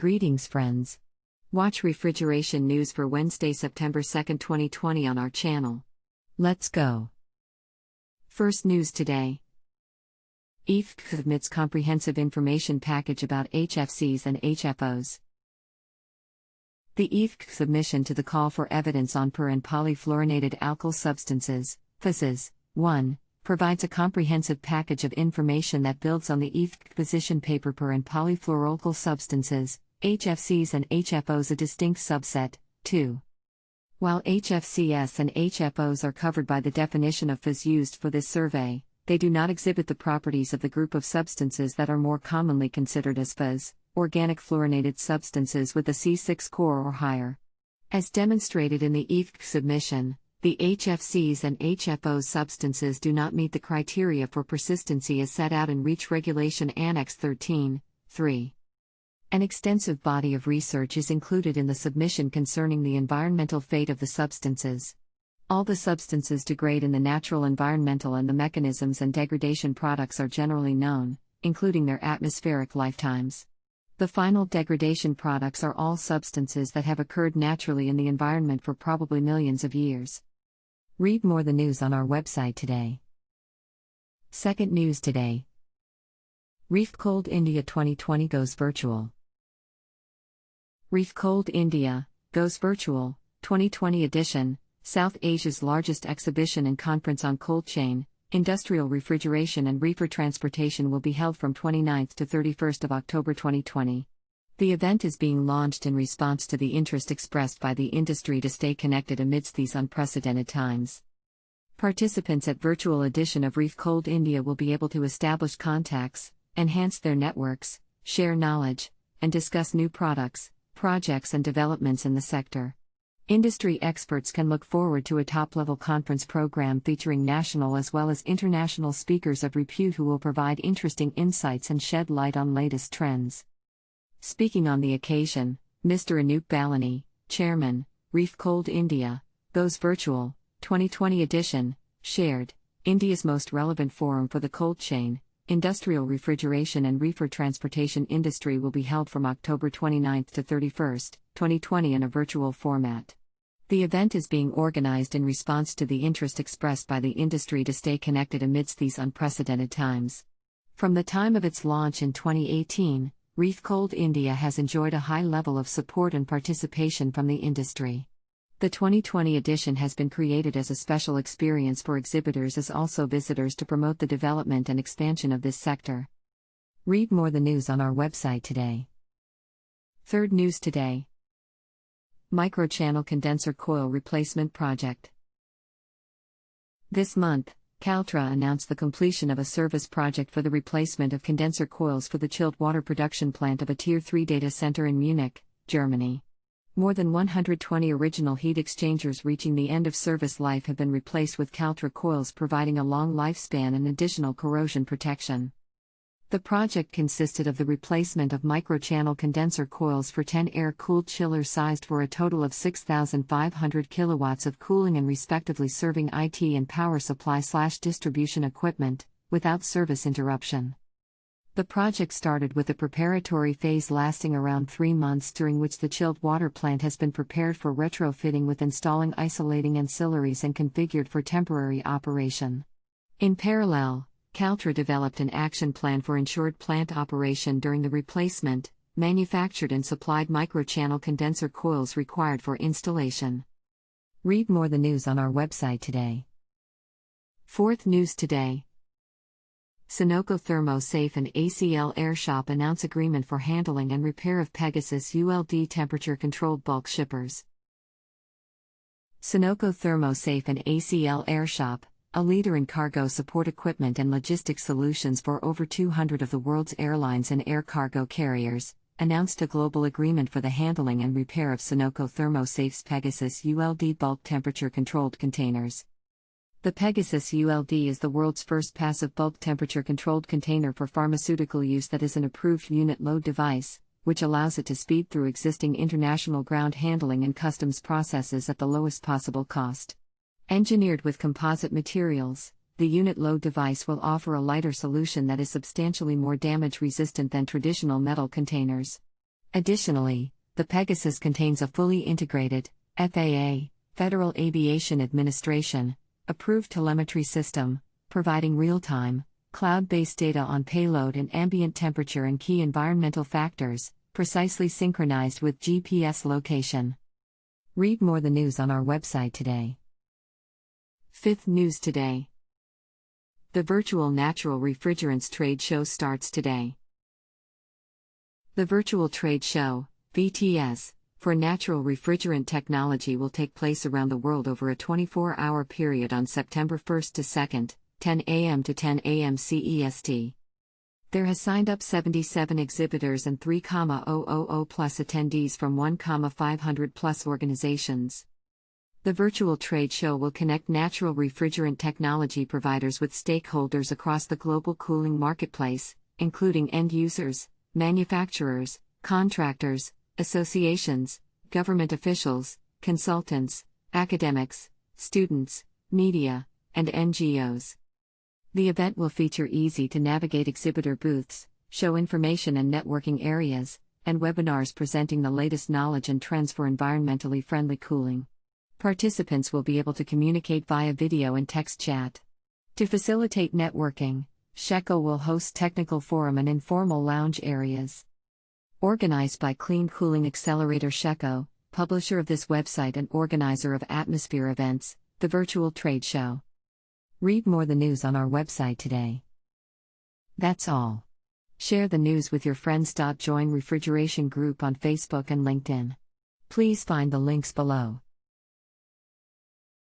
Greetings, friends. Watch refrigeration news for Wednesday, September 2, 2020 on our channel. Let's go. First news today. EFCTC submits comprehensive information package about HFCs and HFOs. The EFCTC submission to the Call for Evidence on Per and Polyfluorinated Alkyl Substances, PFAS, 1, provides a comprehensive package of information that builds on the EFCTC position paper Per and Polyfluoroalkyl Substances, HFCs and HFOs, a distinct subset, 2. While HFCs and HFOs are covered by the definition of PFAS used for this survey, they do not exhibit the properties of the group of substances that are more commonly considered as PFAS, organic fluorinated substances with a C6 core or higher. As demonstrated in the EFCTC submission, the HFCs and HFOs substances do not meet the criteria for persistency as set out in REACH Regulation Annex 13, 3. An extensive body of research is included in the submission concerning the environmental fate of the substances. All the substances degrade in the natural environmental and the mechanisms and degradation products are generally known, including their atmospheric lifetimes. The final degradation products are all substances that have occurred naturally in the environment for probably millions of years. Read more the news on our website today. Second news today. REFCOLD India 2020 goes virtual. REFCOLD India goes virtual 2020 edition, South Asia's largest exhibition and conference on cold chain, industrial refrigeration and reefer transportation will be held from 29th to 31st of October 2020. The event is being launched in response to the interest expressed by the industry to stay connected amidst these unprecedented times. Participants at virtual edition of REFCOLD India will be able to establish contacts, enhance their networks, share knowledge, and discuss new products, projects and developments in the sector. Industry experts can look forward to a top-level conference program featuring national as well as international speakers of repute who will provide interesting insights and shed light on latest trends. Speaking on the occasion, Mr. Anup Balani, Chairman, REFCOLD India, goes virtual, 2020 edition, shared, India's most relevant forum for the cold chain, industrial refrigeration and reefer transportation industry will be held from October 29 to 31, 2020 in a virtual format. The event is being organized in response to the interest expressed by the industry to stay connected amidst these unprecedented times. From the time of its launch in 2018, REFCOLD India has enjoyed a high level of support and participation from the industry. The 2020 edition has been created as a special experience for exhibitors as also visitors to promote the development and expansion of this sector. Read more the news on our website today. Third news today. Microchannel condenser coil replacement project. This month, Caltra announced the completion of a service project for the replacement of condenser coils for the chilled water production plant of a Tier 3 data center in Munich, Germany. More than 120 original heat exchangers reaching the end of service life have been replaced with Caltra coils, providing a long lifespan and additional corrosion protection. The project consisted of the replacement of microchannel condenser coils for 10 air-cooled chillers sized for a total of 6,500 kilowatts of cooling and respectively serving IT and power supply/distribution equipment, without service interruption. The project started with a preparatory phase lasting around 3 months, during which the chilled water plant has been prepared for retrofitting with installing isolating ancillaries and configured for temporary operation. In parallel, Caltra developed an action plan for ensured plant operation during the replacement, manufactured and supplied microchannel condenser coils required for installation. Read more the news on our website today. Fourth news today. Sonoco ThermoSafe and ACL Airshop announce agreement for handling and repair of Pegasus ULD temperature-controlled bulk shippers. Sonoco ThermoSafe and ACL Airshop, a leader in cargo support equipment and logistics solutions for over 200 of the world's airlines and air cargo carriers, announced a global agreement for the handling and repair of Sonoco ThermoSafe's Pegasus ULD bulk temperature-controlled containers. The Pegasus ULD is the world's first passive bulk temperature-controlled container for pharmaceutical use that is an approved unit load device, which allows it to speed through existing international ground handling and customs processes at the lowest possible cost. Engineered with composite materials, the unit load device will offer a lighter solution that is substantially more damage-resistant than traditional metal containers. Additionally, the Pegasus contains a fully integrated, FAA, Federal Aviation Administration, approved telemetry system, providing real-time, cloud-based data on payload and ambient temperature and key environmental factors, precisely synchronized with GPS location. Read more the news on our website today. 5th News Today. The virtual Natural Refrigerants Trade Show starts today. The Virtual Trade Show, VTS, for natural refrigerant technology will take place around the world over a 24-hour period on September 1st to 2nd, 10 a.m. to 10 a.m. CEST. There has signed up 77 exhibitors and 3,000 plus attendees from 1,500 plus organizations. The virtual trade show will connect natural refrigerant technology providers with stakeholders across the global cooling marketplace, including end users, manufacturers, contractors, associations, government officials, consultants, academics, students, media, and NGOs. The event will feature easy-to-navigate exhibitor booths, show information and networking areas, and webinars presenting the latest knowledge and trends for environmentally friendly cooling. Participants will be able to communicate via video and text chat. To facilitate networking, HFCO will host technical forum and informal lounge areas. Organized by Clean Cooling Accelerator HFCO, publisher of this website and organizer of Atmosphere events, the virtual trade show. Read more the news on our website today. That's all. Share the news with your friends. Join Refrigeration group on Facebook and LinkedIn. Please find the links below.